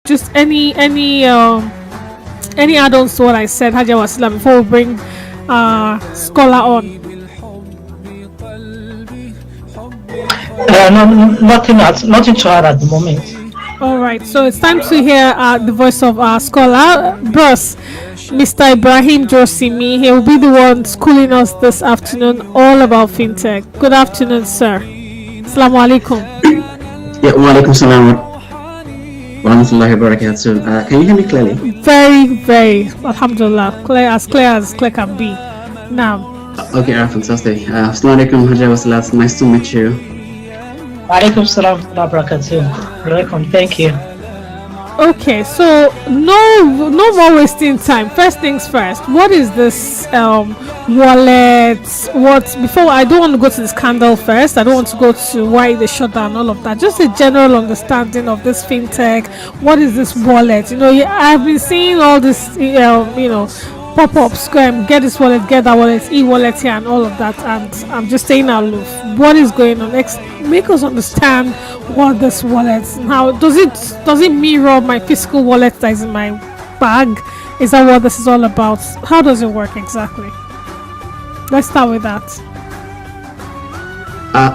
just any add-ons to what I said, Haja Wasila, before we bring Scholar on? No, nothing to add at the moment. All right, so it's time to hear the voice of our scholar, Bros, Mr. Ibrahim DUROSIMI. He will be the one schooling us this afternoon all about fintech. Good afternoon, sir. Assalamu alaikum. Yeah, wa alaikum salam wa rahmatullahi wa barakatuh. Can you hear me clearly? Very, very, alhamdulillah, clear as clear can be. Now. Okay, fantastic. Assalamu alaikum, Haja Wasila. Nice to meet you. Alaikum salam wa barakatuh. Welcome, thank you. Okay, so no more wasting time. First things first, what is this wallet? Before, I don't want to go to the scandal first. I don't want to go to why they shut down, all of that. Just a general understanding of this fintech. What is this wallet? I've been seeing all this pop-ups, get this wallet, get that wallet, e-wallet here and all of that, and I'm just staying aloof. What is going on? Make us understand what this wallet, how does it mirror my physical wallet that is in my bag? Is that what this is all about? How does it work exactly? Let's start with that.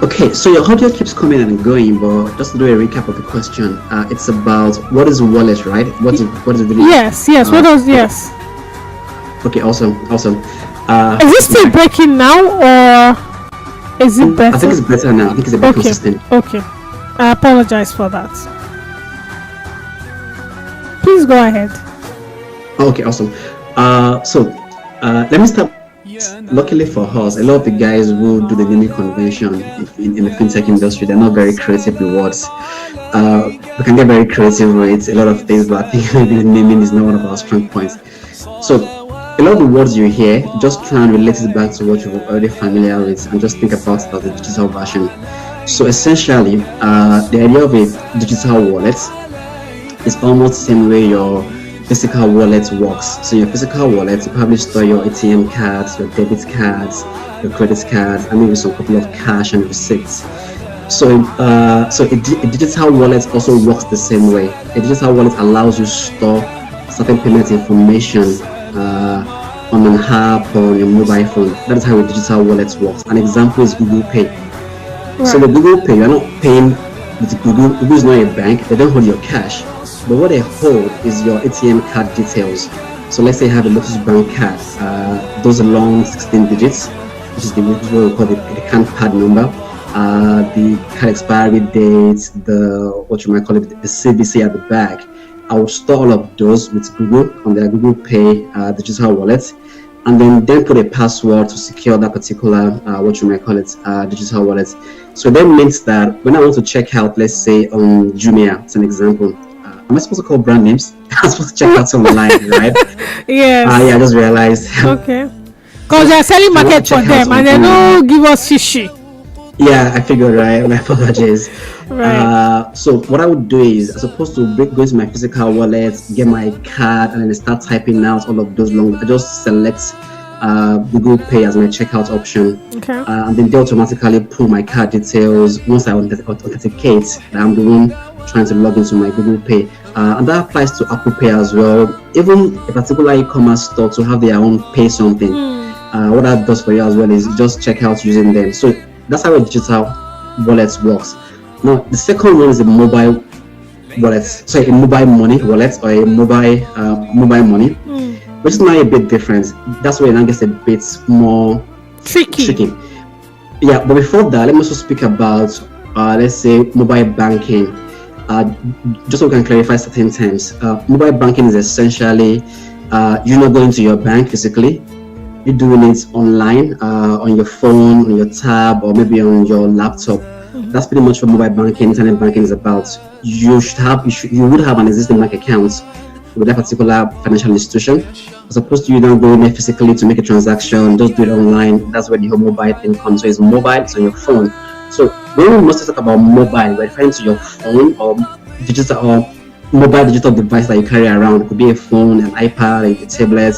Okay, so your audio keeps coming and going, but just to do a recap of the question, it's about what is wallet, right? What is it really? Yes. What does yes? Okay, awesome. Is it still breaking now, or is it better? I think it's better now. I think it's a bit consistent. Okay. I apologize for that. Please go ahead. Okay, awesome. Let me start. Luckily for us, a lot of the guys who do the naming convention in the fintech industry, they're not very creative with words. We can get very creative with a lot of things, but I think maybe the naming is not one of our strong points. So a lot of the words you hear, just try and relate it back to what you're already familiar with, and just think about it as a digital version. So essentially, the idea of a digital wallet is almost the same way your physical wallet works. So your physical wallet, you probably store your ATM cards, your debit cards, your credit cards, and maybe some couple of cash and receipts. So a digital wallet also works the same way. A digital wallet allows you to store certain payment information on an app or on your mobile phone. That is how a digital wallet works. An example is Google Pay. Right. So the Google Pay, you're not paying with Google. Google is not a bank. They don't hold your cash. But what they hold is your ATM card details. So let's say you have a Lotus Bank card. Those long 16 digits, which is what we call the account card number. The card expiry date, the CVC at the back. I will store all of those with Google on their Google Pay digital wallet, and then put a password to secure that particular digital wallet. So that means that when I want to check out, let's say on Jumia, it's an example. Am I supposed to call brand names? I'm supposed to check out online, right? Yes. Yeah, I just realized. Okay. Because they're selling market for them, and they don't give us shishi. Yeah, I figured, right? My apologies. Right. So what I would do is, as opposed to go into my physical wallet, get my card, and then start typing out all of those long, I just select Google Pay as my checkout option. Okay. And then they automatically pull my card details. Once I authenticate, I'm the one trying to log into my Google Pay. And that applies to Apple Pay as well. Even a particular e-commerce store to have their own pay something. What that does for you as well is just check out using them. So that's how a digital wallet works. Now, the second one is a mobile wallet. So a mobile money wallet or a mobile money, which is now a bit different. That's where it now gets a bit more tricky. Yeah, but before that, let me also speak about, let's say, mobile banking. Just so we can clarify certain terms. Mobile banking is essentially you're not going to your bank physically. You're doing it online, on your phone, on your tab, or maybe on your laptop. That's pretty much what mobile banking, internet banking is about. You would have an existing bank account with that particular financial institution, as opposed to you now going there physically to make a transaction. Just do it online. That's where the whole mobile thing comes. So it's mobile, it's on your phone. So when we mostly talk about mobile, we're referring to your phone or digital or mobile digital device that you carry around. It could be a phone, an iPad, a tablet.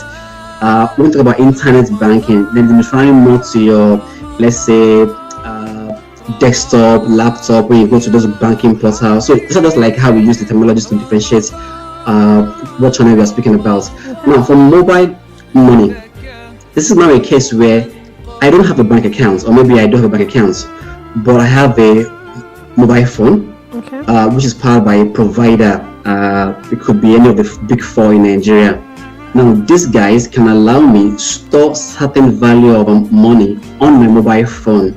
When we talk about internet banking, then we're referring more to your, let's say, desktop, laptop, when you go to those banking portals. So it's not just like how we use the terminologies to differentiate what channel we are speaking about. Now, for mobile money, this is now a case where I don't have a bank account, or maybe I do have a bank account, but I have a mobile phone, which is powered by a provider. It could be any of the big four in Nigeria. Now, these guys can allow me to store certain value of money on my mobile phone.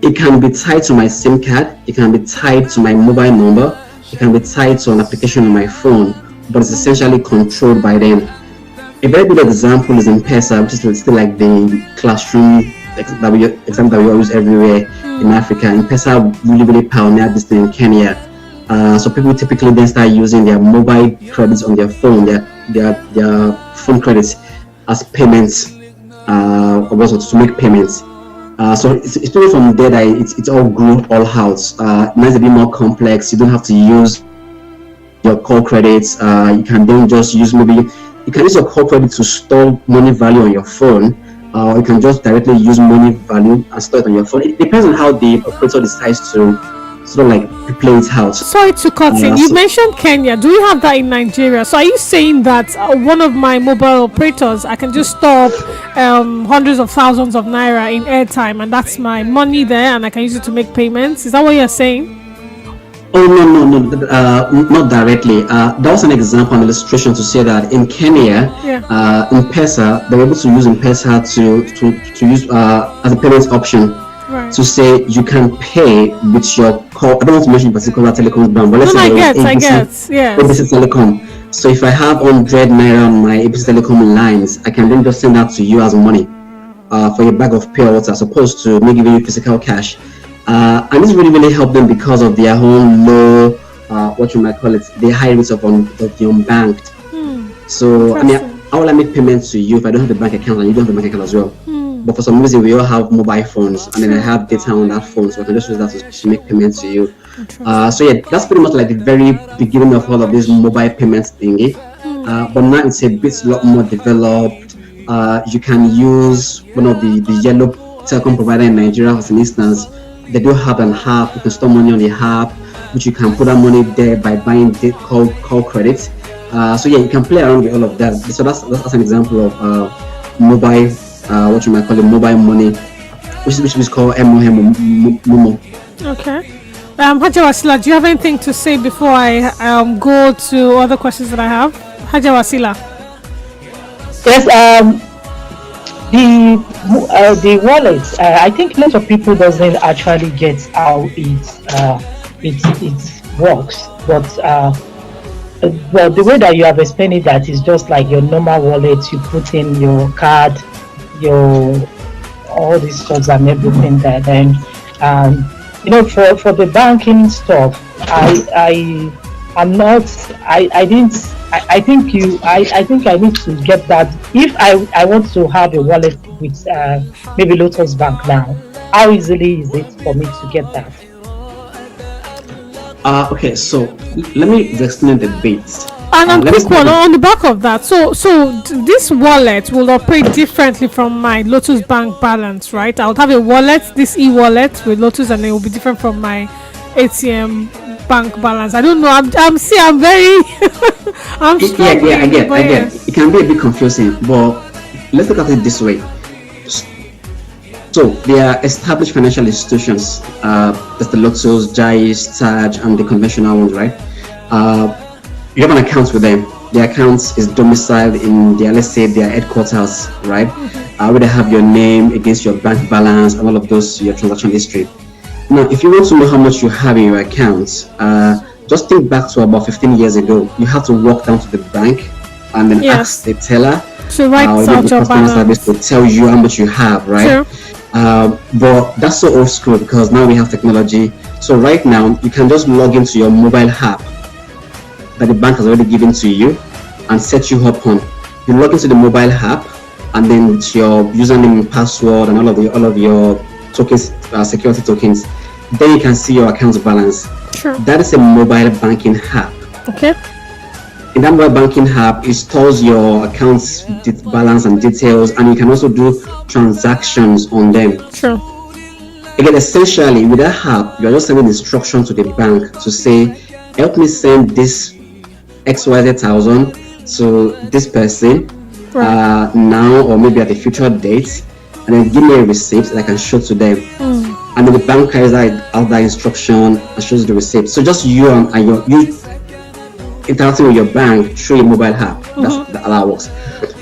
It can be tied to my SIM card, it can be tied to my mobile number, it can be tied to an application on my phone, but it's essentially controlled by them. A very good example is M-Pesa, which is still like the classroom example that we use everywhere in Africa. M-Pesa really pioneered this thing in Kenya. So people typically then start using their mobile credits on their phone, their phone credits as payments, or also to make payments. So it's really from there that it's all grew all out. Now it's a bit more complex. You don't have to use your core credits. You can then just use you can use your core credit to store money value on your phone, or you can just directly use money value and store it on your phone. It depends on how the operator decides to sort of like play it out. Sorry to cut in. You mentioned Kenya. Do we have that in Nigeria? So are you saying that one of my mobile operators, I can just store hundreds of thousands of naira in airtime, and that's my money there, and I can use it to make payments? Is that what you're saying? Oh no, not directly. That was an example, an illustration to say that in Kenya, M-Pesa, they were able to use M-Pesa to use as a payment option. Right. To say you can pay with your call. I don't want to mention particular telecom brand, but let's say I get, ABC Telecom. So if I have 100 naira on my ABC Telecom lines, I can then just send that to you as money for a bag of pure water, as opposed to me giving you physical cash. And this really helped them because of their own low, what you might call it, the high rates of the unbanked. So I mean, how will I make payments to you if I don't have a bank account and you don't have a bank account as well? But for some reason, we all have mobile phones, and then I have data on that phone, so I can just use that to make payments to you. So yeah, that's pretty much like the very beginning of all of this mobile payments thingy. But now it's a lot more developed. You can use one of the yellow telecom provider in Nigeria, as an instance. They do have an app. You can store money on the app, which you can put that money there by buying call credits. So yeah, you can play around with all of that. So that's an example of mobile. What you might call it, mobile money, which is called MOM. Okay. Haja Wasila, do you have anything to say before I go to other questions that I have? Haja Wasila. Yes. The wallet. I think a lot of people doesn't actually get how it works, but well, the way that you have explained it, that is just like your normal wallet. You put in your card, all these stuff and everything that then for the banking stuff, I think I need to get that. If I want to have a wallet with maybe Lotus Bank now, how easily is it for me to get that? Okay, so let me explain the bit. And quick one on the back of that. So this wallet will operate differently from my Lotus Bank balance, right? I'll have a wallet, this e-wallet with Lotus, and it will be different from my ATM bank balance. I don't know. I'm very I'm struggling. I get. It can be a bit confusing, but let's look at it this way. So there are established financial institutions. There's the Lotus, Jais, Taj, and the conventional ones, right? You have an account with them. The account is domiciled in let's say their headquarters, right? Where they have your name against your bank balance and all of those, your transaction history. Now, if you want to know how much you have in your accounts, just think back to about 15 years ago. You have to walk down to the bank and then ask the teller to write out your balance, service to tell you how much you have, right? Sure. But that's so old school because now we have technology. So right now, you can just log into your mobile app that the bank has already given to you and set you up on. You log into the mobile app, and then with your username and password and all of your tokens, security tokens, then you can see your account balance. Sure. That is a mobile banking app. Okay. In that mobile banking app, it stores your accounts balance and details, and you can also do transactions on them. Sure. Again, essentially, with that app, you are just sending instruction to the bank to say, help me send this XYZ thousand to this person now, or maybe at a future date, and then give me a receipt that I can show to them. And then the bank carries out that instruction and shows the receipt. So just you interacting with your bank through a mobile app. That's how that works.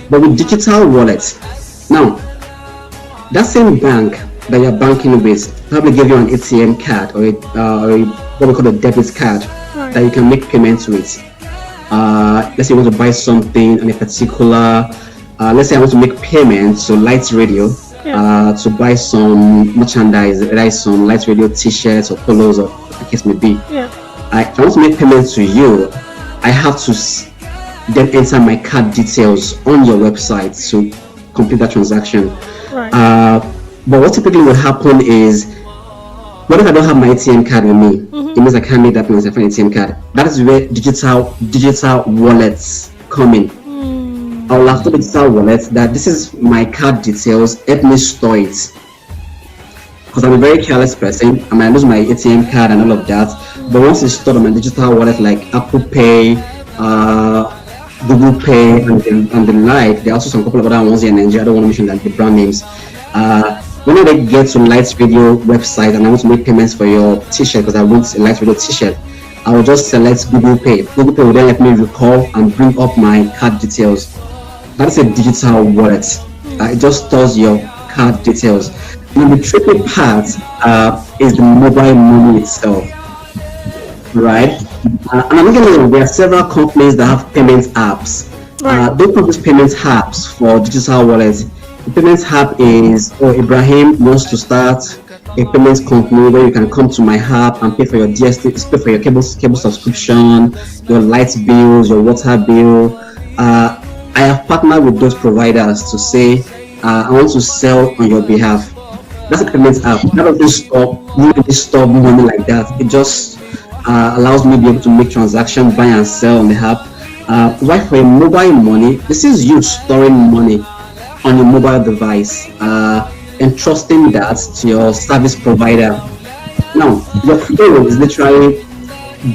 But with digital wallets, now that same bank that you're banking with probably give you an ATM card or what we call a debit card that you can make payments with. Let's say you want to buy something on a particular, let's say I want to make payments to Light Radio to buy some merchandise, like some Light Radio t-shirts or polos or whatever the case may be. If I want to make payments to you, I have to then enter my card details on your website to complete that transaction. But what typically would happen is, what if I don't have my ATM card with me? It means I can't make that payment with an ATM card. That is where digital wallets come in. I will have to digital wallet that this is my card details, help me store it. Because I'm a very careless person, I might lose my ATM card and all of that. But once it's stored on my digital wallet like Apple Pay, Google Pay, and the like, there are also some couple of other ones here in Nigeria. I don't want to mention like the brand names. When I get to Light Radio website and I want to make payments for your t-shirt because I want a Light Radio t-shirt, I will just select Google Pay. Google Pay will then let me recall and bring up my card details. That is a digital wallet. It just stores your card details. And the tricky part is the mobile money itself, right? And I'm looking at there are several companies that have payment apps. They produce payment apps for digital wallets. The payment app is, EB'RAHIM wants to start a payment company where you can come to my app and pay for your DST, pay for your cable subscription, your light bills, your water bill. I have partnered with those providers to say, I want to sell on your behalf. That's a payment app. That doesn't stop money like that. It just allows me to be able to make transactions, buy and sell on the app. Right, for a mobile money, this is you storing money on your mobile device, entrusting that to your service provider. Now, your phone is literally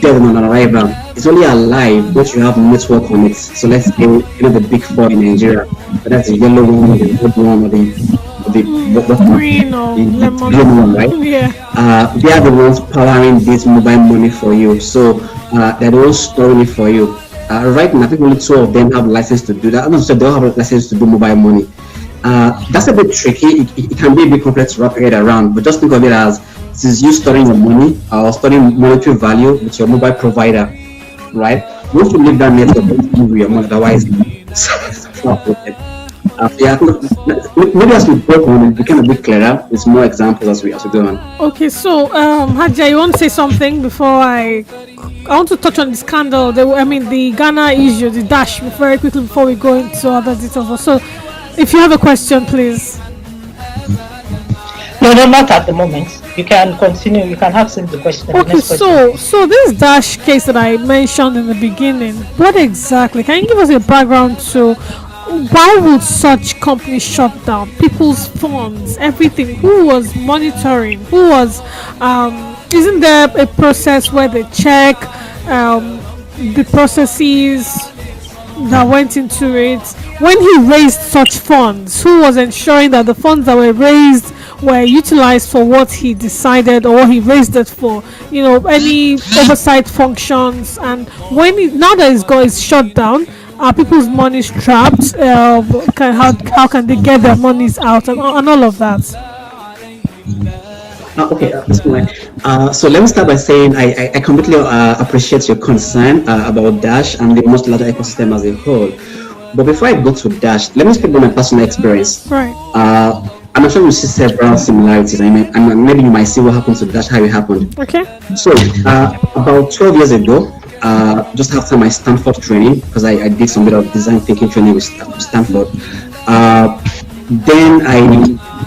dead on arrival. It's only alive once you have network on it. So let's say the big four in Nigeria, but that's the yellow one, or the red one, or the green or lemon one, right? They are the ones powering this mobile money for you. So they're the ones storing it for you. Right now, I think only 2 of them have license to do that. I don't say they don't have a license to do mobile money. That's a bit tricky. It can be a bit complex to wrap your head around, but just think of it as this is you storing your money or storing monetary value with your mobile provider, right? Once you leave that network, don't move your money, otherwise maybe as we go on, it became a bit clearer. It's more examples as we go on. Okay, so Hadja, you want to say something before I want to touch on the scandal, the Ghana issue, the dash, very quickly before we go into other details. So, if you have a question, please. No, not at the moment. You can continue. You can ask him the question. Okay, so this dash case that I mentioned in the beginning, what exactly? Can you give us a background to why would such companies shut down people's funds, everything? Who was monitoring? Who was? Isn't there a process where they check the processes that went into it? When he raised such funds, who was ensuring that the funds that were raised were utilized for what he decided or what he raised it for? Any oversight functions. And when now that it's shut down, are people's monies trapped? How can they get their monies out and all of that? Okay, that's fine. So let me start by saying I completely appreciate your concern about Dash and the most larger ecosystem as a whole. But before I go to Dash, let me speak about my personal experience. Right. I'm sure we see several similarities. And maybe you might see what happened to Dash, how it happened. Okay. So about 12 years ago, just after my Stanford training, because I did some bit of design thinking training with Stanford,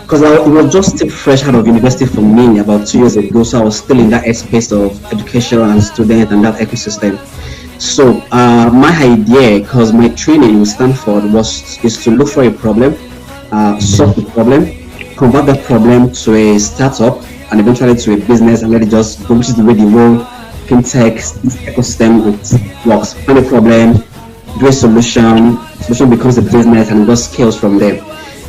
because it was just still fresh out of university for me about 2 years ago, so I was still in that space of education and student and that ecosystem. So my idea, because my training with Stanford is to look for a problem, solve the problem, convert that problem to a startup, and eventually to a business, and let it just go, which is the way the world fintech ecosystem works. Find a problem, do a solution becomes a business, and it just scales from there.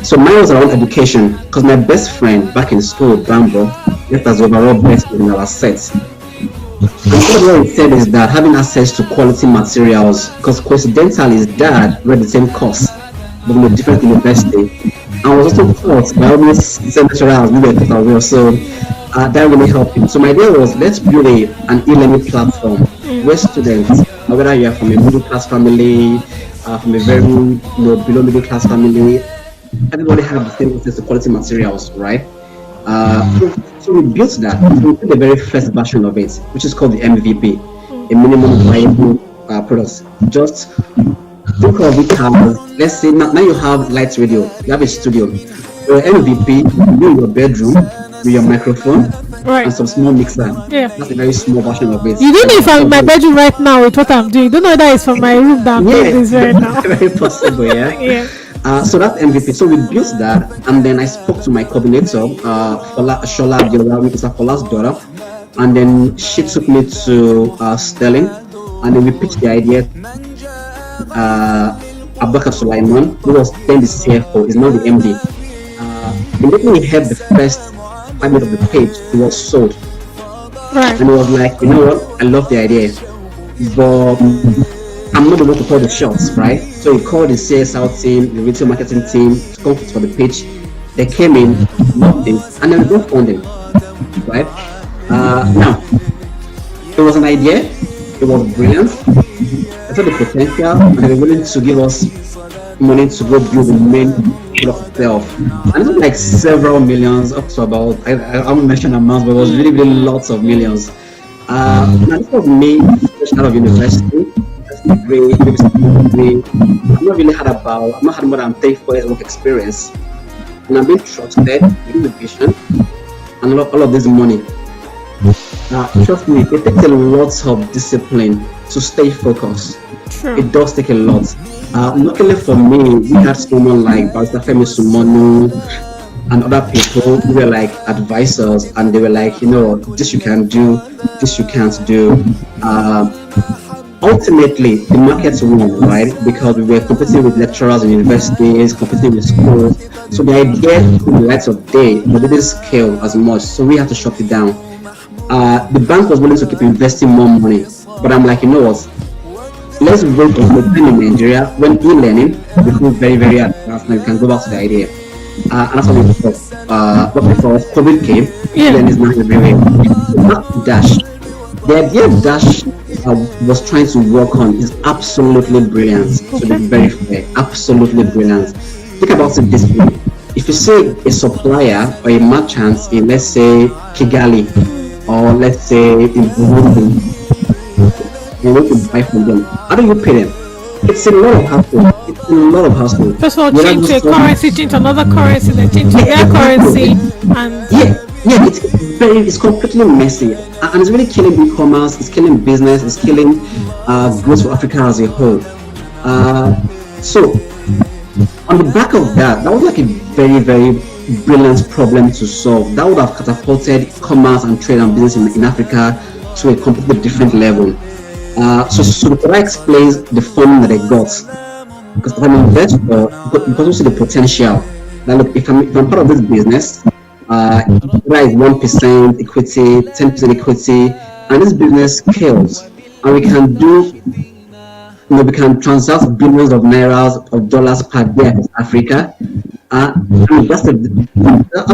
So mine was around education because my best friend back in school, Brambo, left as the overall best in our set. And what he said is that having access to quality materials, because coincidentally his dad read the same course but in a different university, and was also taught by almost the same lecturers we were taught as well. So that really helped him. So my idea was, let's build an e-learning platform where students, whether you are from a middle class family, from a very below middle class family, everybody have the same access to quality materials, right? So we built that. We built the very first version of it, which is called the MVP, a minimum viable product. Just think of it as, let's say now you have light radio, you have a studio. Your MVP, you in your bedroom with your microphone and some small mixer. Yeah. That's a very small version of it. You don't know if I'm in my bedroom right now with what I'm doing. You don't know that it's from my room that I'm doing this right now. Very possible, yeah. Yeah. So that's MVP. So we built that, and then I spoke to my coordinator, Shola Abiola, which is Fola's daughter, and then she took me to Sterling, and then we pitched the idea. Abubakar Sulaiman, who was then the CFO, is now the MD. Immediately he had the first 5 minutes of the page, it was sold. Right. And he was like, you know what, I love the idea, but I'm not the one to call the shots, right? So he called the CSR team, the retail marketing team to come for the pitch. They came in, loved it, and then we got funding, right? Now, it was an idea, it was brilliant, I saw the potential, and they were willing to give us money to go build the main product itself. And it was like several millions, up to about, I won't mention amounts, but it was really, really lots of millions. Now this was me fresh out of university. I've not had more than 34 years work experience, and I've been trusted with the vision and all of this money. Trust me, it takes a lot of discipline to stay focused. Sure. It does take a lot. Luckily for me, we had someone like Barrister Femi Sumonu and other people who were like advisors, and they were like, you know, this you can do, this you can't do. Ultimately, the markets won, right? Because we were competing with lecturers in universities, competing with schools. So the idea in the light of day, but it didn't scale as much, so we had to shut it down. The bank was willing to keep investing more money, but I'm like, you know what? Let's wait until the time in Nigeria when e-learning becomes very, very advanced, and we can go back to the idea. And that's what we thought. But before COVID came, e-learning is now everywhere. So Dash. The idea Dash was trying to work on is absolutely brilliant. To be very fair, absolutely brilliant. Think about it this way: if you say a supplier or a merchant in, let's say, Kigali, or let's say in Burundi, you want to buy from them, how do you pay them? It's a lot of hassle. It's a lot of hassle. First of all, change a currency, change another currency, then change their currency, and it's completely messy, and it's really killing e-commerce. It's killing business. It's killing growth for Africa as a whole. So on the back of that was like a very, very brilliant problem to solve. That would have catapulted commerce and trade and business in Africa to a completely different level. So that explains the funding that I got. Because if I'm an investor, because also the potential. Now look, if I'm part of this business, there is 1% equity, 10% equity, and this business scales, and we can do, we can transact billions of nairas of dollars per day in Africa. That's a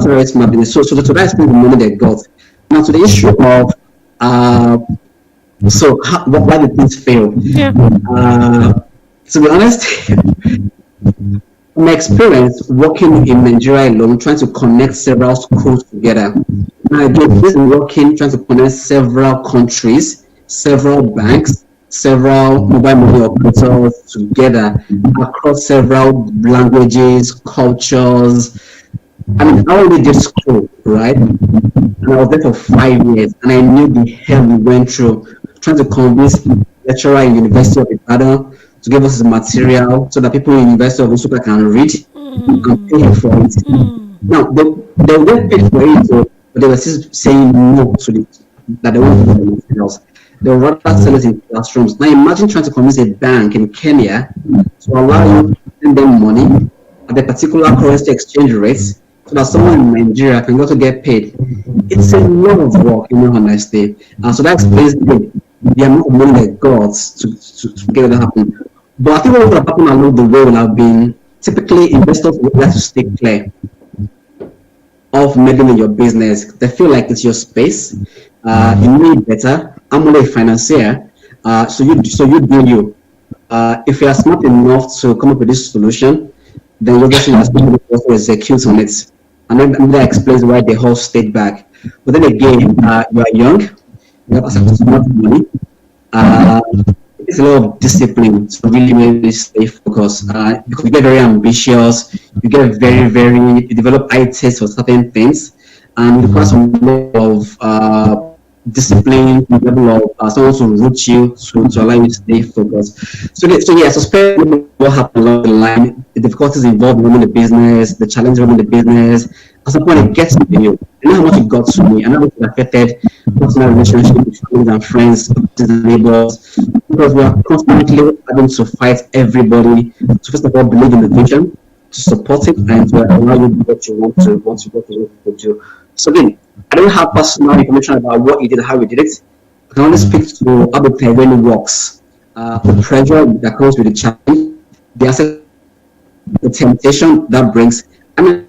very smart business. So to that explain the money they got. Now to the issue of why did things fail? Yeah. To be honest, my experience working in Nigeria alone, trying to connect several schools together. Now again, this is working, trying to connect several countries, several banks, several mobile money operators together across several languages, cultures. I mean, I only did school, right? And I was there for 5 years, and I knew the hell we went through trying to convince lecturer in University of Ibadan to give us the material so that people in University of Nsukka can read and pay for it. Now, they were pay for it, but they were still saying no to it, that they want to do materials. They'll rather sell it in classrooms. Now imagine trying to convince a bank in Kenya to allow you to send them money at a particular currency exchange rate so that someone in Nigeria can go to get paid. It's a lot of work, in all honesty. And so that explains the amount of money they got to get that happen. But I think what would have happened along the way would have been typically investors would like to stay clear of meddling in your business. They feel like it's your space. You know it better. I'm only a financier. So you do you. If you are smart enough to come up with this solution, then you're just asking to execute on it. And then that explains why they all stayed back. But then again, you are young, you have access to much money. It's a lot of discipline to really stay focused. Because you get very ambitious, you get you develop eye taste for certain things, and it requires some level of discipline, level of someone to root you to allow you to stay focused. So yeah, suspect what happened along the line, the difficulties involved in running the business, the challenge running the business. At some point, it gets to you. I know how much it got to me. I know how it affected personal relationships with family and friends, and neighbors, because we are constantly having to fight everybody to first of all believe in the vision, to support it, and to allow you to do what you want to do. So again, I don't have personal information about what he did, how he did it. I can only speak to how the terrain works, the pressure that comes with the challenge, the temptation that brings. I mean,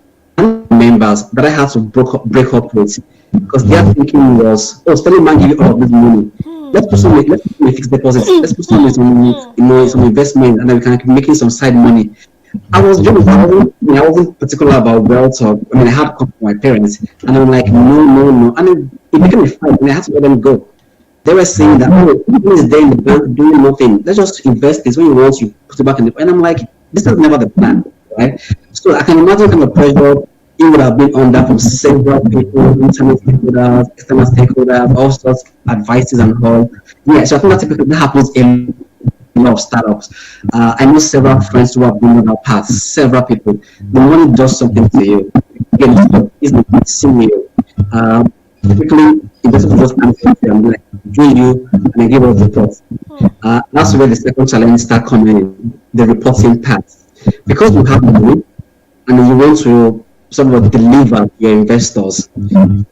members that I had to break up with because their thinking was, telling man give you all of this money. Let's put some fixed deposits. Let's put some some investment, and then we can keep making some side money. I wasn't particular about wealth. I had come from my parents, and I'm like, no. And it became a fight, and I had to let them go. They were saying that, is there in the bank doing nothing. Let's just invest this. When you want, you put it back in the. And I'm like, this is never the plan, right? So I can imagine kind of pressure it would have been under from several people, internal stakeholders, external stakeholders, all sorts of advices and all. Yeah, so I think that happens in a lot of startups. I know several friends who have been on our path, several people. The money does something to you. Again, it's not seeing you. Typically, investors just answer and like, join you, and they give us reports. That's where the second challenge start coming in, the reporting part. Because you have money, and you want to sort of deliver to your investors, you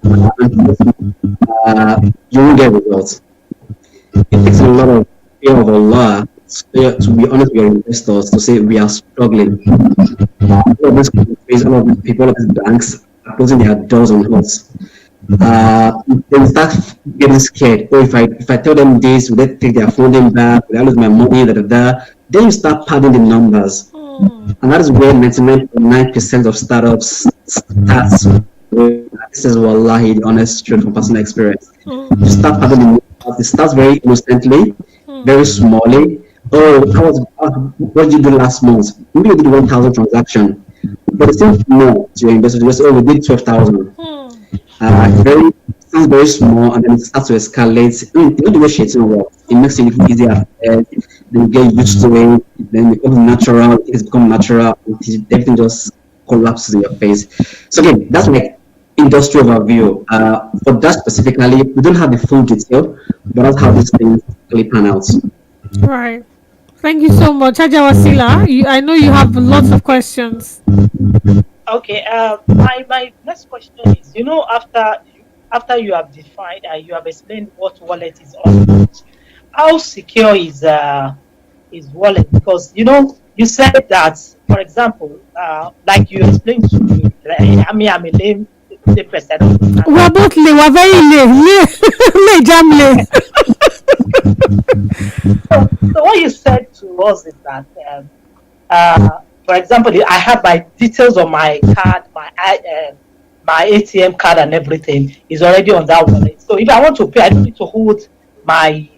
won't get results. It takes a lot of fear of Allah to be honest with your investors, to say we are struggling. All of these countries, all of these people, all of these banks are closing their doors on us. They start getting scared. Or if I tell them this, will they take their funding back? Will I lose my money? Then you start padding the numbers. And that is where 99.9% of startups starts. This is wallahi the honest truth from personal experience. You start padding the numbers. It starts very innocently, very smallly. What did you do last month? Maybe you did 1,000 transaction, but it seems more to your investors. You say, we did 12,000. Sounds very small, and then it starts to escalate. You know the way shitting works. It makes it easier. Then you get used to it. Then it becomes natural. It's become natural. Everything just collapses in your face. So again, that's like industry overview. For that specifically, we don't have the full detail, but that's how these things really pan out. Right. Thank you so much, Haja Wasila. I know you have lots of questions. Okay. My next question is, after you have defined and you have explained what wallet is all about, how secure is wallet? Because you said that, for example, like you explained to me, I'm a lame person. We're both lame. We're very lame. Lame. So what you said to us is that, for example, I have my details on my card, my ATM card and everything is already on that wallet. So if I want to pay, I don't need to hold my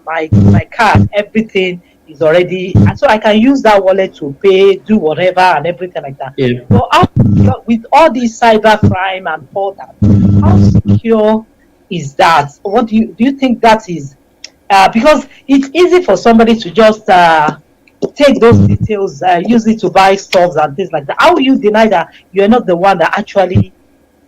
my card. Everything is already, and so I can use that wallet to pay, do whatever and everything like that. Yeah. So with all these cyber crime and all that, how secure is that? What do you think that is? Because it's easy for somebody to just take those details, use it to buy stocks and things like that. How will you deny that you're not the one that actually,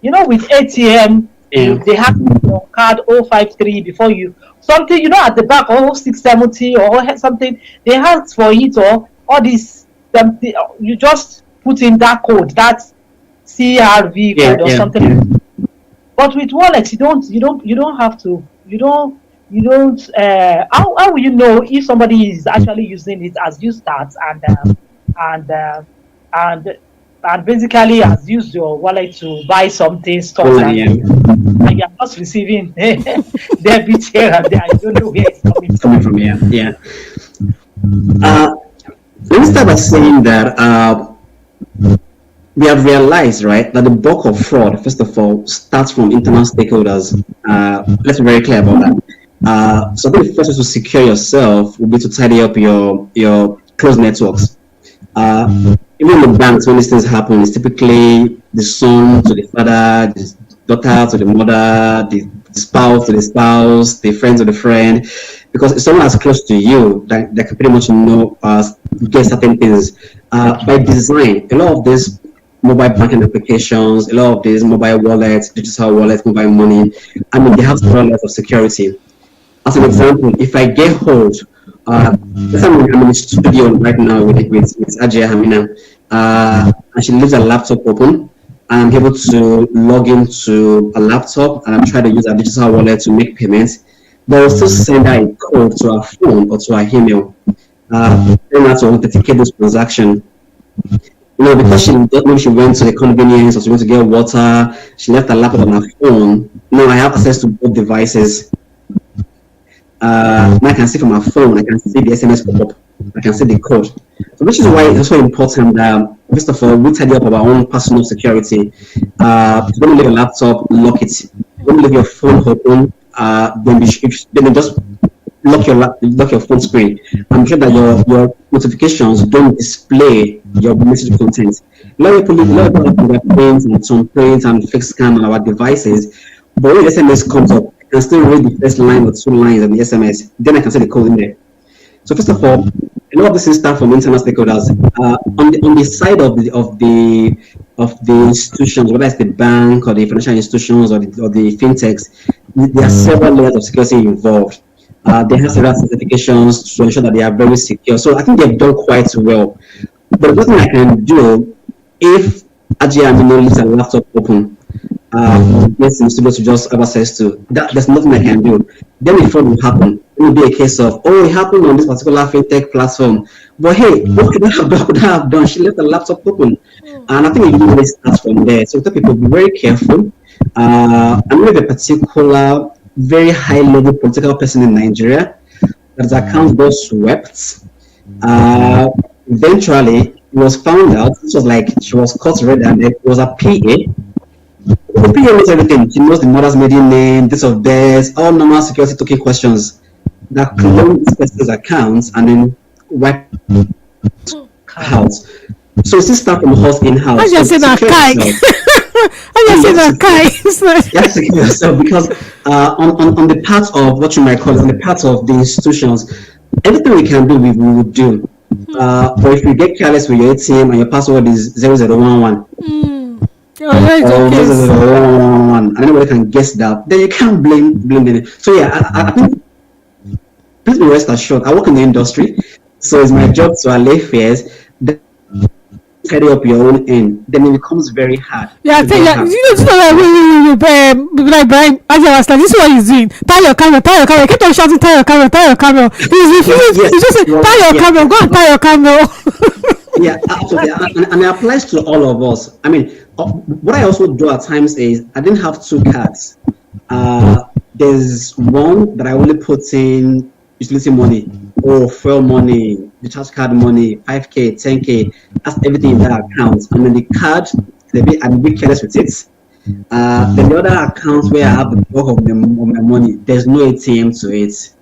with ATM, they have your card 053 before you something, at the back, or 670 or something, they ask for it, or all this. You just put in that code, that CRV code or something. But with wallet, you don't have to. How will you know if somebody is actually using it as you start and basically has used your wallet to buy something, stuff, and you're just receiving debit here and there. You don't know where it's coming from. Let me start by saying that we have realized, right, that the bulk of fraud, first of all, starts from internal stakeholders. Let's be very clear about that. So I think the first way to secure yourself would be to tidy up your closed networks. Even in the banks, when these things happen, it's typically the son to the father, the daughter to the mother, the spouse to the spouse, the friend to the friend, because if someone as close to you that can pretty much know get certain things. By design, a lot of these mobile banking applications, a lot of these mobile wallets, digital wallets, mobile money, they have several layers of security. As an example, if I get hold, I'm in the studio right now with AMINAT, and she leaves her laptop open. I'm able to log into a laptop and try to use a digital wallet to make payments. But we'll still send her a code to her phone or to her email. Then have to authenticate this transaction. Because she went to the convenience or she went to get water, she left her laptop on her phone. Now I have access to both devices. Now I can see from my phone, I can see the SMS pop up, I can see the code. So which is why it's also important that, first of all, we tidy up our own personal security. If you don't leave your laptop, lock it. Don't leave your phone open, then just lock your phone screen. I'm sure that your notifications don't display your message content. A lot of people have fingerprints and thumbprints and fake scan on our devices, but when the SMS comes up, I can still read the first line or two lines of the SMS. Then I can see the code in there. So first of all, a lot of this is start from internal stakeholders. On the side of the institutions, whether it's the bank or the financial institutions or the fintechs, there are several layers of security involved. They have several certifications to ensure that they are very secure. So I think they've done quite well. But what I can do, if AMINAT leaves a laptop open, gets in the studio to just have access to, there's nothing I can do. Then the fraud will happen. It will be a case of, it happened on this particular fintech platform. But hey, what could I have done? She left the laptop open. And I think it really starts from there. So people be very careful. I'm with a particular very high level political person in Nigeria that his account got swept. Eventually, it was found out, this was like she was caught red-handed. It was a PA. The PA knows everything. She knows the mother's maiden name, date of birth, all normal security token questions that clone this person's accounts and then wipe out. So it's start from the house in-house. I just said that You have to secure yourself because on the part of what you might call it, on the part of the institutions, everything we can do, we will do. But if you get careless with your ATM and your password is 0011, and anybody can guess that, then you can't blame them. So yeah, I think please be rest assured. I work in the industry, so it's my job to allay fears. Carry up your own end, then it becomes very hard. Yeah, I think EB'RAHIM, as I was like, this is what he's doing. Tie your camera. He kept on shouting, tie your camera. He's just saying, tie your camera, go and tie your camera. Yeah, absolutely. And it applies to all of us. I mean, what I also do at times is I didn't have two cards. There's one that I only put in utility money or fuel money, the charge card money, 5K, 10K, that's everything in that account. And then the card, I'm a bit careless with it. Then the other accounts where I have the bulk of my money, there's no ATM to it.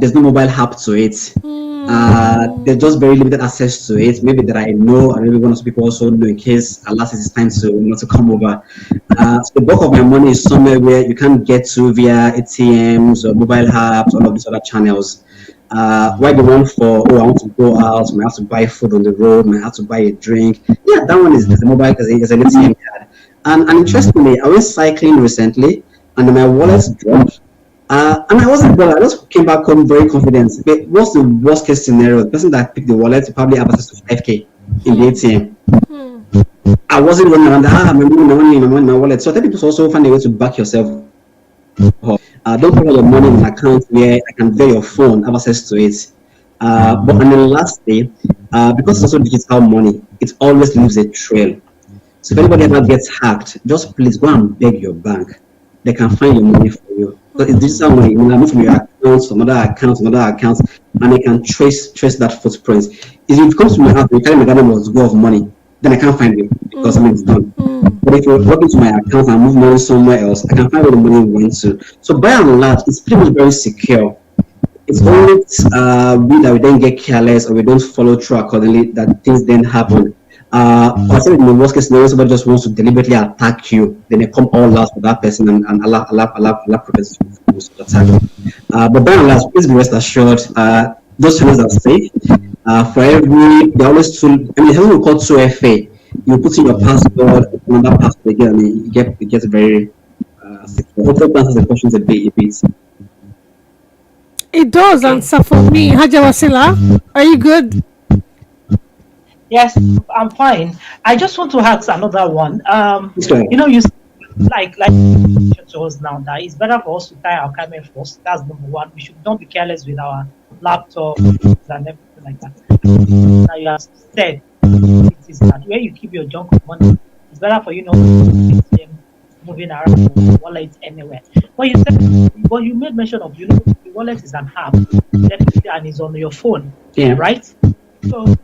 There's no mobile app to it. There's just very limited access to it. Maybe that I know, and maybe one or two people also know in case alas it's time to come over. So the bulk of my money is somewhere where you can't get to via ATMs or mobile apps, all of these other channels. Why the one for I want to go out, I have to buy food on the road, I have to buy a drink. Yeah, that one is a mobile, is an ATM card. And interestingly, I went cycling recently, and my wallet dropped. And I wasn't bothered. I just came back home very confident. But what's the worst case scenario? The person that picked the wallet will probably have access to 5K in the ATM. I wasn't running around, my wallet. So I think people also find a way to back yourself up. Don't put all your money in an account where I can via your phone, have access to it. But and then lastly, because it's also digital money, it always leaves a trail. So if anybody ever gets hacked, just please go and beg your bank. They can find your money for you. Because it's digital money, you move from your accounts to another account, and they can trace that footprint. If it comes to my house, you carry my garden must go of money, then I can't find it because it's done. But if you log into my account and move money somewhere else, I can find where the money went to. So by and large, it's pretty much very secure. It's only we that we don't get careless or we don't follow through accordingly that things then happen. I think in the worst case scenario, somebody just wants to deliberately attack you, then they come all out for that person and Allah prevents you from this attack. But by and large, please be rest assured, those channels are safe. For every, they always tool, I mean, something we call 2FA. You put in your password, another password again, and it gets very secure. Hopefully, that answers the questions a bit. It does answer for me. Haja Wasila, are you good? Yes, I'm fine. I just want to ask another one. You like to us now that it's better for us to tie our camera first. That's number one. We should not be careless with our laptop and everything like that. Now you have said it is that where you keep your junk of money, it's better for you not to keep them moving around your wallet anywhere. But you made mention of the wallet is an app definitely, and it's on your phone, right? So,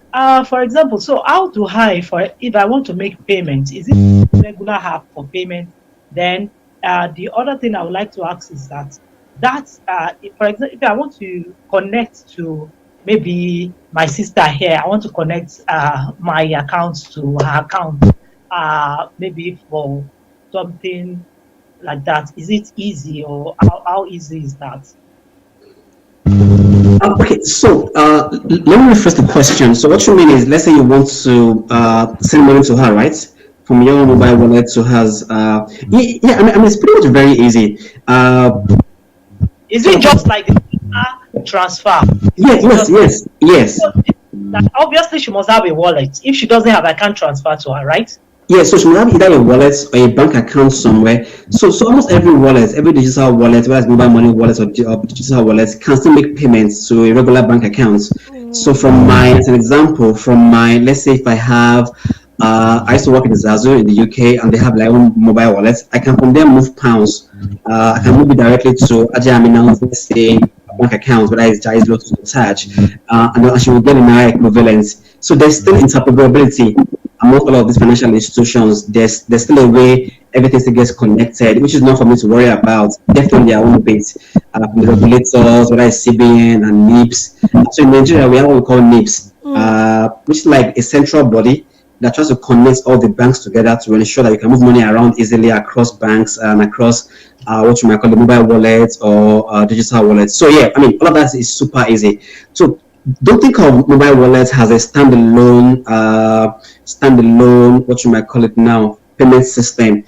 for example, how do I, if I want to make payments, is it regular app for payment? Then the other thing I would like to ask is that for example, if I want to connect to maybe my sister here, I want to connect my account to her account, maybe for something like that. Is it easy, or how easy is that? Okay, so let me rephrase the question. So what you mean is, let's say you want to send money to her, right? From your mobile wallet to hers. I mean, it's pretty much very easy. Is it just like a transfer? Yes. Obviously, she must have a wallet. If she doesn't have, I can't transfer to her, right? Yes, so she will have either a wallet or a bank account somewhere. So almost every wallet, every digital wallet, whether it's mobile money wallet or digital wallet, can still make payments to a regular bank account. So as an example, let's say if I have, I used to work in Zazu in the UK, and they have their own mobile wallets. I can from there move pounds. I can move it directly to AMINAT, let's say, bank account, whether it's Jai's Lotus or Touch, and then she will get an equivalent. So there's still interoperability among all of these financial institutions. There's still a way everything still gets connected, which is not for me to worry about. Definitely their own bit. The regulators, whether it's CBN and NIPS. So in Nigeria, we have what we call NIPS, which is like a central body that tries to connect all the banks together to ensure that you can move money around easily across banks and across what you might call the mobile wallets or digital wallets. So yeah, I mean, all of that is super easy. So don't think of mobile wallets as a standalone, what you might call it now, payment system.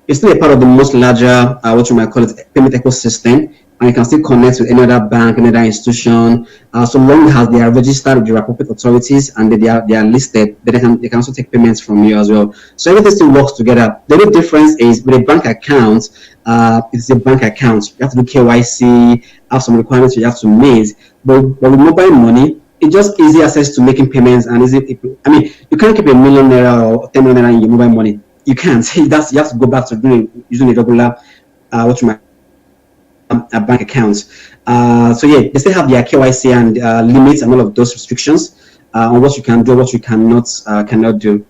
It's still a part of the most larger, what you might call it, payment ecosystem, and you can still connect with any other bank, any other institution, so long as they are registered with the appropriate authorities and they are listed, then they can also take payments from you as well. So everything still works together. The only difference is with a bank account, it's a bank account. You have to do KYC, have some requirements you have to meet. But with mobile money, it's just easy access to making payments, and I mean, you can't keep $1 million or 10 million in your mobile money. You can't. You have to go back to using a regular, what you might bank accounts. So yeah, they still have their KYC and limits and all of those restrictions on what you can do, what you cannot do.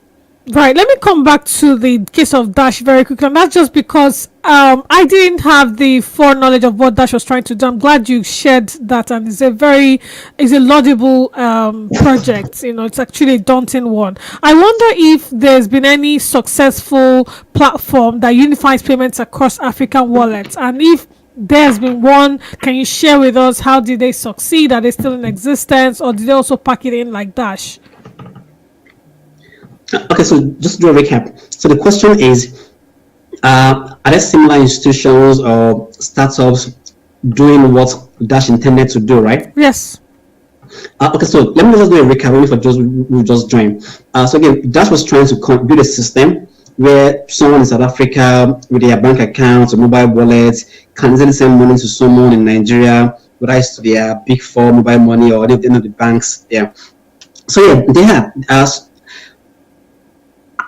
Right, let me come back to the case of Dash very quickly, and that's just because I didn't have the foreknowledge of what Dash was trying to do. I'm glad you shared that, and it's a laudable project. It's actually a daunting one. I wonder if there's been any successful platform that unifies payments across African wallets, and if there's been one, can you share with us how did they succeed? Are they still in existence, or did they also pack it in like Dash? Okay, so just to do a recap. So the question is, are there similar institutions or startups doing what Dash intended to do, right? Yes. Okay, so let me just do a recap only for those who just joined. So again, Dash was trying to build a system where someone in South Africa with their bank accounts or mobile wallets can easily send money to someone in Nigeria, whether it's to their big four mobile money or any of the banks. Yeah. So yeah, they have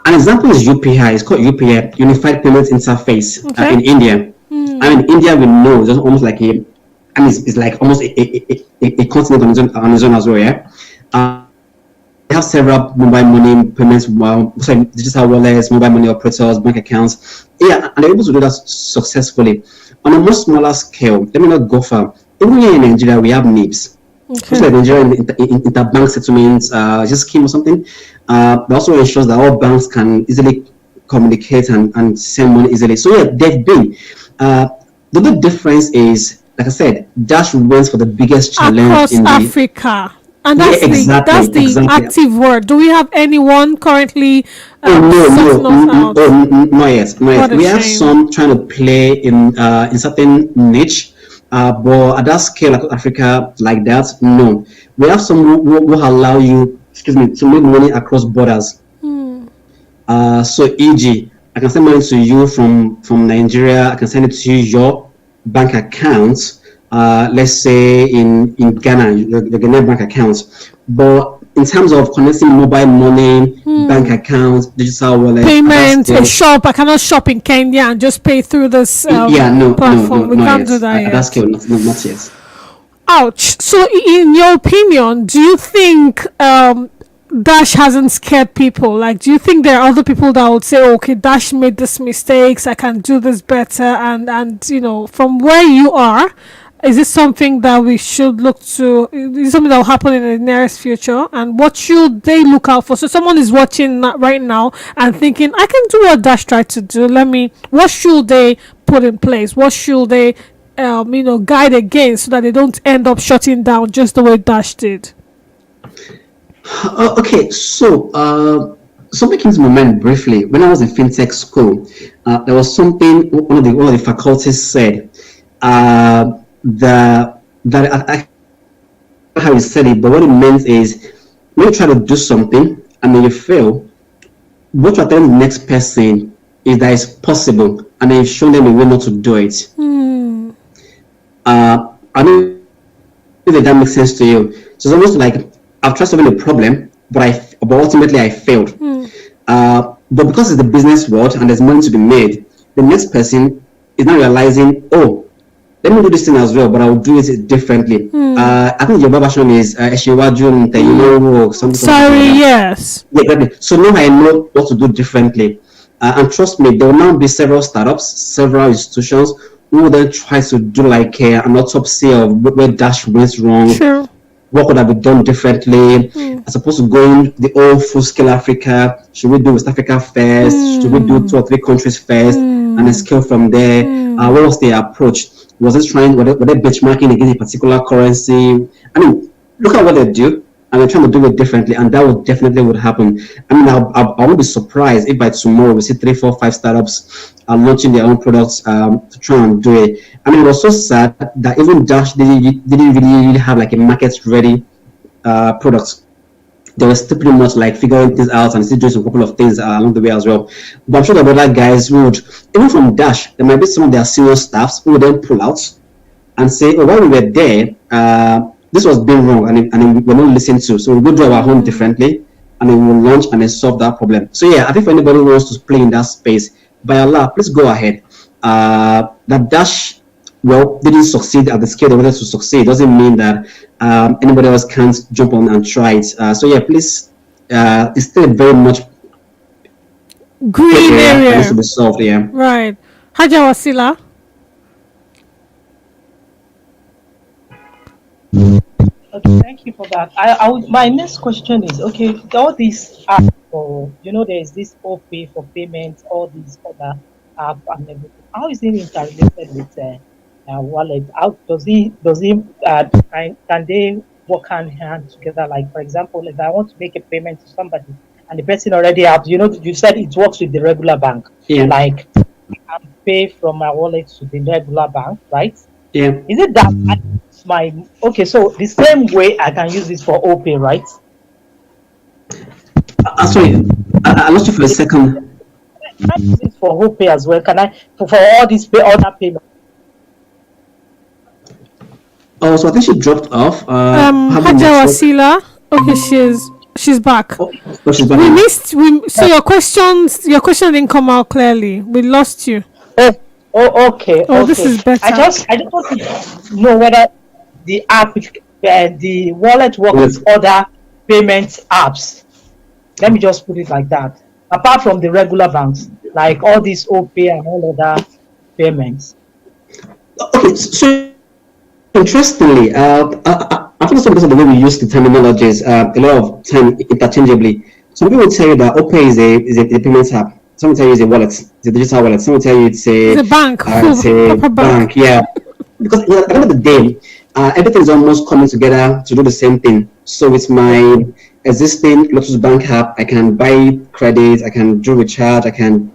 an example is UPI. It's called UPI, Unified Payments Interface, in India. I mean, India we know it's almost like it's like almost a continent on its own as well. Yeah. They have several mobile money payments, digital wallets, mobile money operators, bank accounts. Yeah, and they're able to do that successfully. On a much smaller scale, let me not go far. Even here in Nigeria, we have NIBs. Just like Nigerian interbank settlements, just scheme or something. But also ensures that all banks can easily communicate and send money easily. So yeah, they've been. The difference is, like I said, Dash went for the biggest challenge across in Africa. And that's exactly. active word. Do we have anyone currently not yet. We have shame. some trying to play in certain niche, but at that scale, like Africa, like that, no. We have some who allow you, to make money across borders. So, e.g., I can send money to you from Nigeria. I can send it to your bank account. Let's say in Ghana, the Ghanaian bank accounts. But in terms of connecting mobile money, bank accounts, digital wallet, payment, a shop, I cannot shop in Kenya and just pay through this platform. We can't do that at that scale, not yet. Ouch. So, in your opinion, do you think Dash hasn't scared people? Like, do you think there are other people that would say, okay, Dash made these mistakes, I can do this better, and from where you are, is this something that we should look to? Is this something that will happen in the nearest future? And what should they look out for? So someone is watching right now and thinking, I can do what Dash tried to do. What should they put in place? What should they, guide against so that they don't end up shutting down just the way Dash did? Okay, so something came to my mind briefly. When I was in fintech school, there was something one of the faculties said. That I how he said it, but what it meant is when you try to do something and then you fail, what you're telling the next person is that it's possible, and then you show them a way not to do it. I don't know if that makes sense to you. So it's almost like I've tried solving a problem, but ultimately I failed. But because it's the business world and there's money to be made, the next person is now realizing, oh, let me do this thing as well, but I'll do it differently. I think your version is Eshiwaju or something. Sorry, yes. Yeah, exactly. So now I know what to do differently. And trust me, there will now be several startups, several institutions who will then try to do like an autopsy of where Dash went wrong. Sure. What could have been done differently? As opposed to going the old full scale Africa, should we do West Africa first? Should we do 2 or 3 countries first and then scale from there? What was the approach? Was it were they benchmarking against a particular currency? I mean, look at what they do, and they're trying to do it differently, and that would happen. I mean, I won't be surprised if by tomorrow we see 3, 4, 5 startups launching their own products to try and do it. I mean, it was so sad that even Dash didn't really have like a market-ready product. They were still pretty much like figuring things out and still doing a couple of things along the way as well. But I'm sure that other guys would, even from Dash, there might be some of their senior staffs who would then pull out and say, oh, while we were there, this was being wrong and we're not listening to. So we'll go do our home differently and then we'll launch and then solve that problem. So yeah, I think for anybody who wants to play in that space, by Allah, please go ahead. That Dash didn't succeed at the scale they wanted to succeed doesn't mean that anybody else can't jump on and try it. So yeah, please, it's still very much green area needs to be solved. Yeah, right. Haja Wasila. Okay, thank you for that. My next question is, okay, all these apps for, there is this OPay for payment, all these other apps and everything. How is it interrelated with wallet? How can they work hand in hand together? Like, for example, if I want to make a payment to somebody and the person already has, you said it works with the regular bank. Yeah. Like, I can pay from my wallet to the regular bank, right? Yeah. Is it that my okay? So the same way I can use this for OPay, right? Sorry, I lost you for a second. Can I use it for OPay as well? Can I for all these other payments? Oh, so I think she dropped off. Having Haja network. Wasila. Okay, she's back. Oh, she's back We now. missed. So your question didn't come out clearly. We lost you. Okay. Oh, this is better. I just want to know whether the app, the wallet works with other payment apps. Let me just put it like that. Apart from the regular banks, like all these OPay and all other payments. Okay, so interestingly, I think some because of the way we use the terminologies, a lot of time interchangeably. Some people will tell you that OPay is a payment app. Some will tell you it's a wallet, it's a digital wallet. Some will tell you it's a bank. It's a bank, yeah. Because at the end of the day, everything is almost coming together to do the same thing. So with my existing Lotus Bank app, I can buy credit, I can do recharge, I can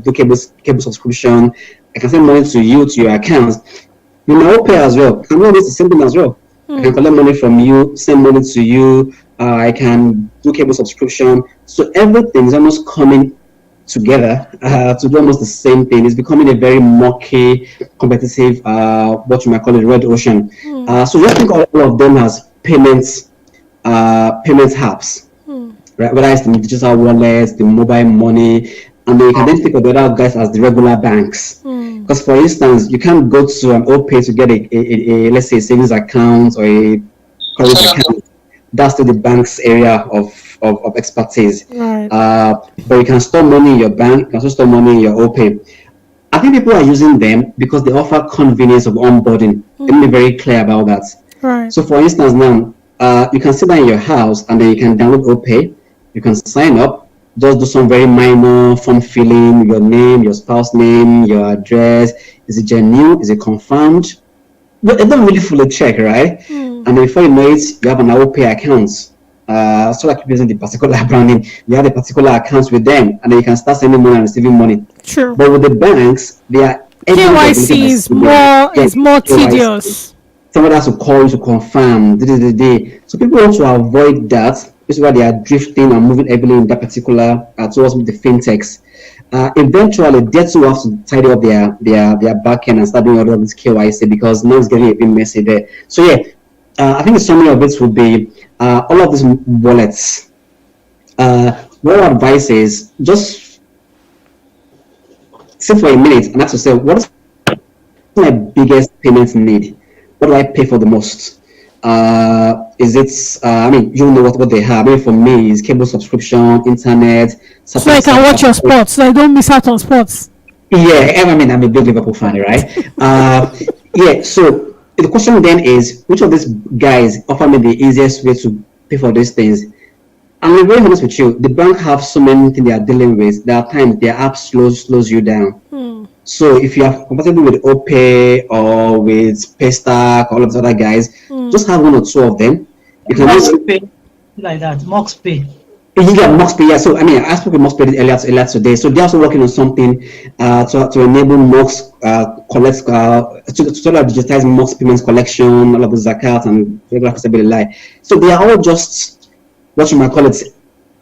do cable subscription, I can send money to you to your accounts. You know, OPay as well. I'm doing the same thing as well. I can collect money from you, send money to you. I can do cable subscription. So everything is almost coming together to do almost the same thing. It's becoming a very murky, competitive, what you might call it, red ocean. So just think of all of them as payments apps, right? Whether it's the digital wallets, the mobile money, and then you can then think of the other guys as the regular banks. Because for instance, you can't go to an OPay to get a let's say a savings account or a current account. That's to the bank's area of expertise. Right. But you can store money in your bank, you can also store money in your OPay. I think people are using them because they offer convenience of onboarding. Let me be very clear about that. Right. So for instance now, you can sit down in your house and then you can download OPay, you can sign up, just do some very minor form filling, your name, your spouse name, your address, is it genuine, is it confirmed? But it don't really fully check, right? And then before you know it, you have an OPay account. So like using the particular branding, you have a particular accounts with them, and then you can start sending money and receiving money. True. But with the banks, they are KYC is more tedious. Someone has to call you to confirm. So people want to avoid that. This is why they are drifting and moving heavily in that particular towards the fintechs. Eventually, they too have to tidy up their back end and start doing all of this KYC because now it's getting a bit messy there. So yeah, I think the summary of this would be all of these wallets. What our advice is just sit for a minute and ask yourself, what is my biggest payment need? What do I pay for the most? Is it? I mean, you know what they have. I mean, for me, it's cable subscription, internet. So I can watch your sports. So I don't miss out on sports. Yeah, I mean, I'm a big Liverpool fan, right? Yeah. So the question then is, which of these guys offer me the easiest way to pay for these things? And I'm very honest with you, the bank have so many things they are dealing with. There are times their app slows you down. So if you are compatible with OPay or with Paystack, all of the other guys, just have one or two of them. You can MoxPay, like that. MoxPay. Yeah, MoxPay. Yeah. So I mean, I spoke with MoxPay earlier today. So they're also working on something to enable Mox collect to digitize Mox payments collection, all of the zakat and regular possibility. So they are all just what you might call it,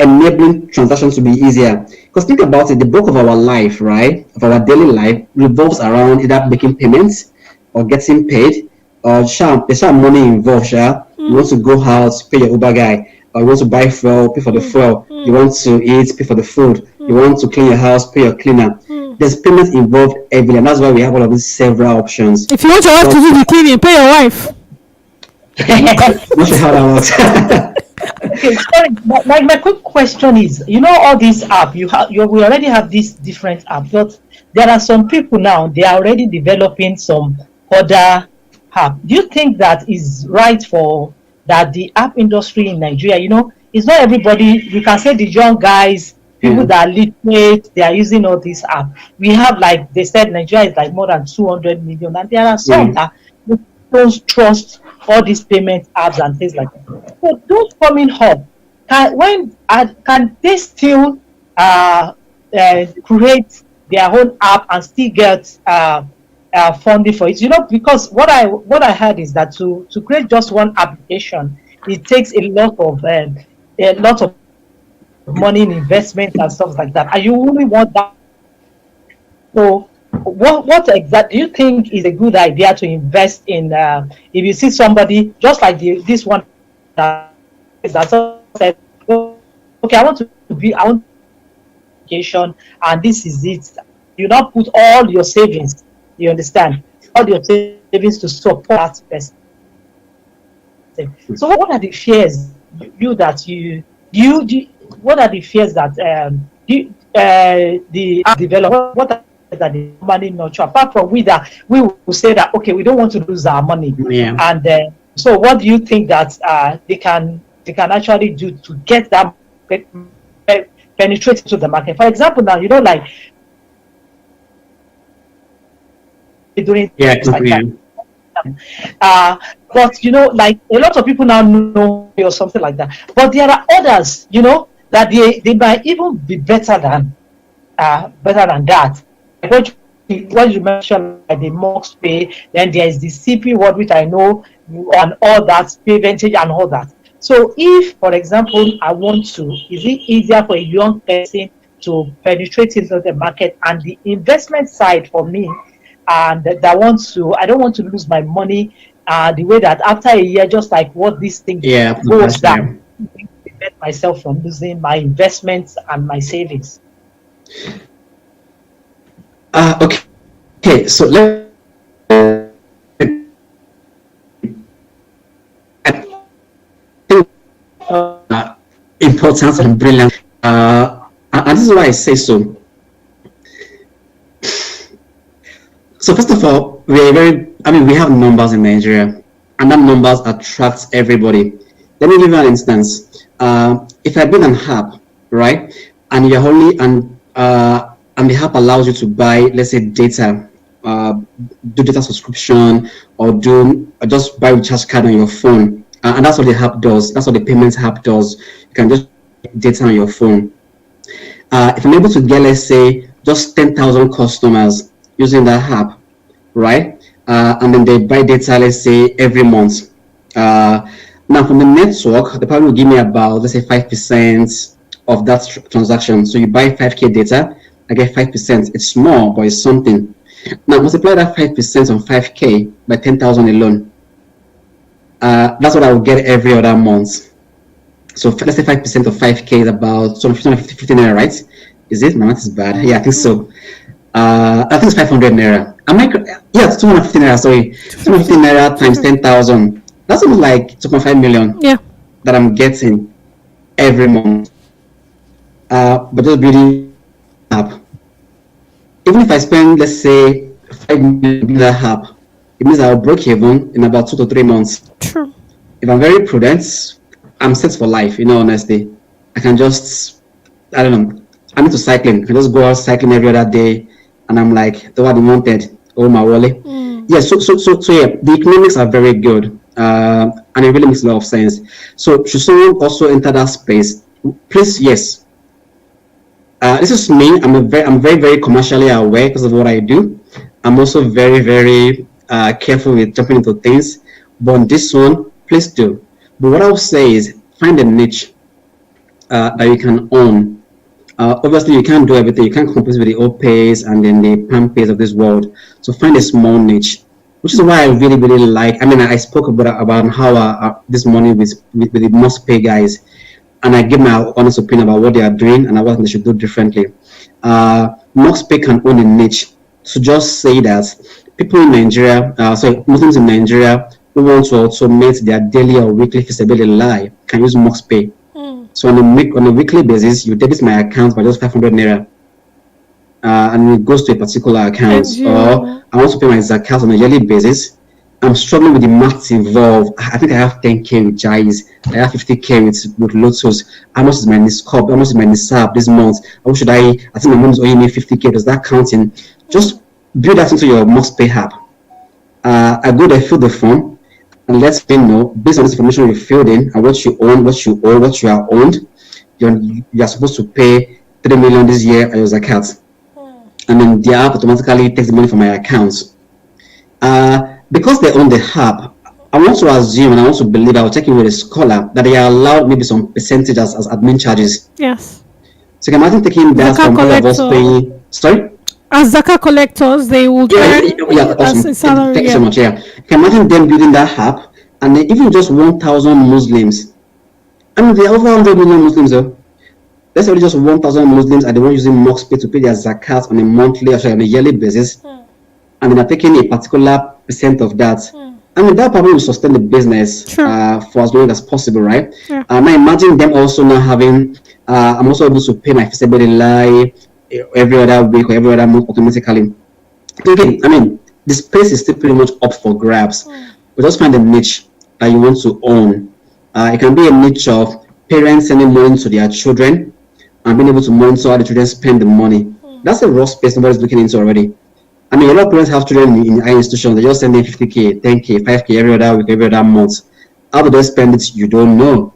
enabling transactions to be easier. Because think about it, the bulk of our life, right, of our daily life revolves around either making payments or getting paid, or there's some money involved. You want to go out, pay your Uber guy, or you want to buy fuel, pay for the fuel. You want to eat, pay for the food. You want to clean your house, pay your cleaner. There's payments involved everywhere, and that's why we have all of these several options. If you want your wife to do the cleaning, pay your wife. Not sure how that works. Okay, sorry. My quick question is, you know, all these apps we already have these different apps, but there are some people now they are already developing some other app. Do you think that is right for that the app industry in Nigeria? You know, it's not everybody. We can say the young guys, people that are literate, they are using all these apps. We have, like they said, Nigeria is like more than 200 million, and there are some that don't trust all these payment apps and things like that. So those coming up, can they still create their own app and still get funding for it. Because what I heard is that to create just one application, it takes a lot of money in investment and stuff like that. And you only want that. So what exactly do you think is a good idea to invest in? If you see somebody just like this one that said, okay, I want application, and this is it. You not put all your savings. You understand? All your savings to support that person. So what are the fears what are the fears that the developer, what are the money nurture, apart from we will say that, okay, we don't want to lose our money, and so what do you think that they can actually do to get that penetrate into the market? For example, now like doing things like that. But like a lot of people now know or something like that. But there are others, that they might even be better than that. Like what you mentioned, like the Mox Pay, then there is the CP word, which I know, and all that, pay vintage and all that. So if, for example, I want to, is it easier for a young person to penetrate into the market, and the investment side for me, and I don't want to lose my money the way that after a year, just like what this thing goes down, prevent myself from losing my investments and my savings. Okay, so important and brilliant, and this is why I say so. So first of all, we have numbers in Nigeria, and that numbers attract everybody. Let me give you an instance. If I build an app, right, and you're only and the app allows you to buy, let's say, data, do data subscription, or just buy recharge card on your phone, and that's what the app does. That's what the payments app does. You can just get data on your phone. If I'm able to get, let's say, just 10,000 customers using that app, right? And then they buy data, let's say, every month. Now from the network, they probably will give me about, let's say, 5% of that transaction. So you buy 5K data, I get 5%. It's small, but it's something. Now multiply that 5% on 5K by 10,000 alone. That's what I will get every other month. So let's say 5% of 5K is about 250 naira, right? Is it? My math is bad. Yeah, I think so. I think it's 500 naira. Yeah, 250 naira, sorry. 250 naira times 10,000. That's almost like 2.5 million that I'm getting every month. But just building app. Even if I spend, let's say, 5 million in that app, it means I'll break even in about 2 to 3 months. True. If I'm very prudent, I'm set for life, honestly. I can just, I don't know, I'm into cycling. I can just go out cycling every other day, and I'm like, the one I wanted, my wallet. Yeah, so yeah, the economics are very good, and it really makes a lot of sense. So should someone also enter that space? Please, yes. This is me. I'm very, very commercially aware because of what I do. I'm also very, very careful with jumping into things. But on this one, please do. But what I would say is find a niche that you can own. Obviously, you can't do everything. You can't compete with the OPays and then the PalmPays of this world. So find a small niche, which is why I really, really like. I spoke about how this morning with the Mox Pay guys, and I give my honest opinion about what they are doing and what they should do differently. Mox Pay can own a niche. So just say that people in Nigeria, Muslims in Nigeria who want to automate their daily or weekly feasibility live can use Mox Pay. So on a weekly basis, you debit my account by just 500 naira, and it goes to a particular account. Or I want to pay my zakat on a yearly basis. I'm struggling with the maths involved. I think I have 10K with Jais. I have 50K with Lotus. How much is my Niscob? How much is my Nisab this month? How should I think my mom is owing me 50K. Does that count in? Just build that into your Mox Pay app. I go there, fill the form, and let me know, based on this information you filled in and what you own, what you owe, what you are owned, you are supposed to pay 3 million this year as your zakat. And then the app automatically takes the money from my accounts. Because they own the app, I want to assume and I want to believe, I will check it with a scholar, that they are allowed maybe some percentage as admin charges. Yes. So you can imagine taking that Zakat from all of us collector. paying. Sorry? As Zakah collectors, they will Yeah, as awesome. a salary. Thank you so much. Yeah. You can imagine them building that app, and then even just 1,000 Muslims. I mean, there are over 100 million Muslims, though. Let's say just 1,000 Muslims are the ones using MoxPay to pay their zakat on a monthly or on a yearly basis, and then are taking a particular percent of that. I mean, that probably will sustain the business Sure. For as long as possible, right? Yeah. Now imagine them also now having, I'm also able to pay my feasibility lie every other week or every other month automatically. Again, I mean, the space is still pretty much up for grabs. But just find a niche that you want to own. It can be a niche of parents sending money to their children and being able to monitor how the children spend the money. That's a raw space nobody's looking into already. I mean, a lot of parents have children in high institutions. They just send them 50K, 10K, 5K every other week, every other month. How do they spend it? You don't know.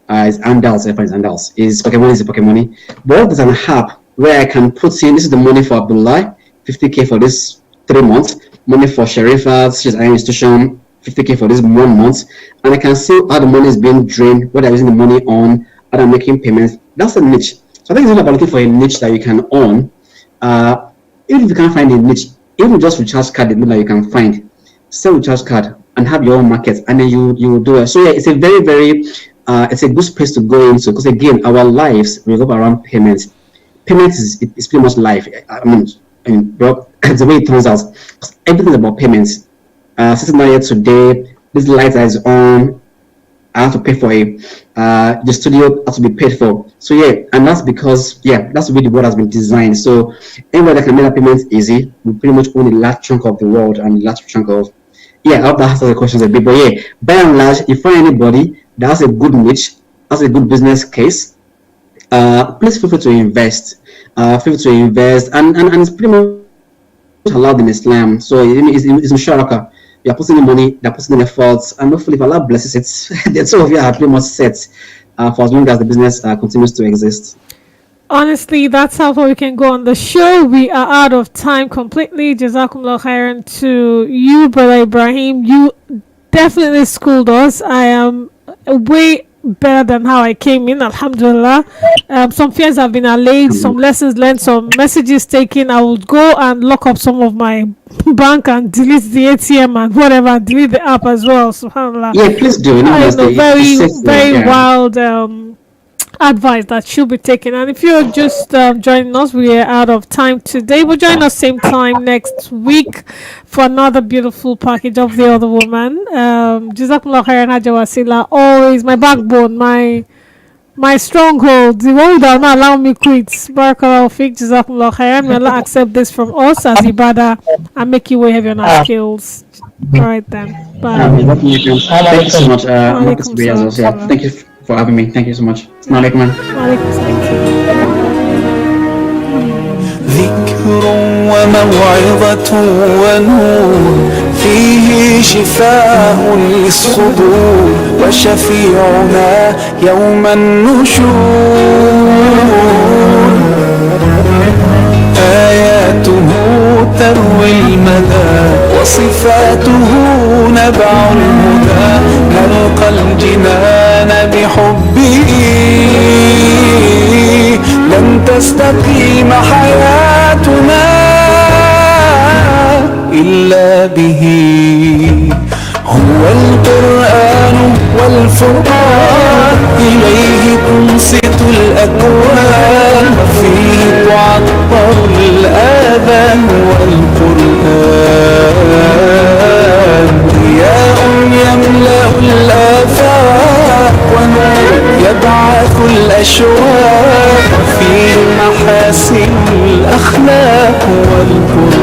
It's handouts, it's handouts. Is pocket money, is pocket money. But there's an app where I can put in, this is the money for Abdullah, 50K for this 3 months, money for Sharifat, she's an institution, 50K for this 1 month, and I can see how the money is being drained, what I'm using the money on, how I'm making payments. That's a niche. So I think it's not about looking for a niche that you can own. Even if you can't find a niche, even just recharge card, that you can find, sell recharge card and have your own market, and then you will do it. So yeah, it's a very, very, it's a good space to go into, because again, our lives revolve around payments. Payments is pretty much life. I mean, bro, the way it turns out, everything is about payments. Sitting here today, this light that is on, I have to pay for it. The studio has to be paid for. So yeah, and that's because that's the way the world has been designed. So anybody that can make that payment easy, we pretty much own a large chunk of the world and a large chunk of I hope that answers the questions a bit. But yeah, by and large, if you find anybody that has a good niche, has a good business case, please feel free to invest. And it's pretty much allowed in Islam. So it's musharaka. You're putting in money, they're putting in efforts, and hopefully if Allah blesses it, the two of you are pretty much set for as long as the business continues to exist. Honestly, that's how far we can go on the show. We are out of time completely. Jazakumullah khairan to you, Brother Ibrahim. You definitely schooled us. I am way better than how I came in, alhamdulillah. Some fears have been allayed, some lessons learned, some messages taken. I would go and lock up some of my bank and delete the ATM and whatever, delete the app as well, subhanallah. Yeah, please do. I know, very wild advice that should be taken. And if you're just joining us, we are out of time today. We'll join us same time next week for another beautiful package of The Other Woman. Jazakumullah khairan, Haja Wasila. Always my backbone, my stronghold, the one that will not allow me quit. Barakallahu fiqh, Jazakumullah khairan. May Allah accept this from us as ibadah and make you way heavy on our skills. All right then. Bye. Thank you so much. Thank you for having me. Thank you so much. Assalamu alaikum. ذكر وموعظة ونور فيه شفاء للصدور وشفيعنا يوم النشور آياته تروي المدى وصفاته نبع الهدى نلقى الجنان بحبه لن تستقيم حياتنا إلا به هو القرآن والفرقان إليه تنصت الأكوان فيه تعطر الآذان والقرآن ضياء يملأ الآفاق ونور يبعث الأشواق فيه محاسن الأخلاق والقرآن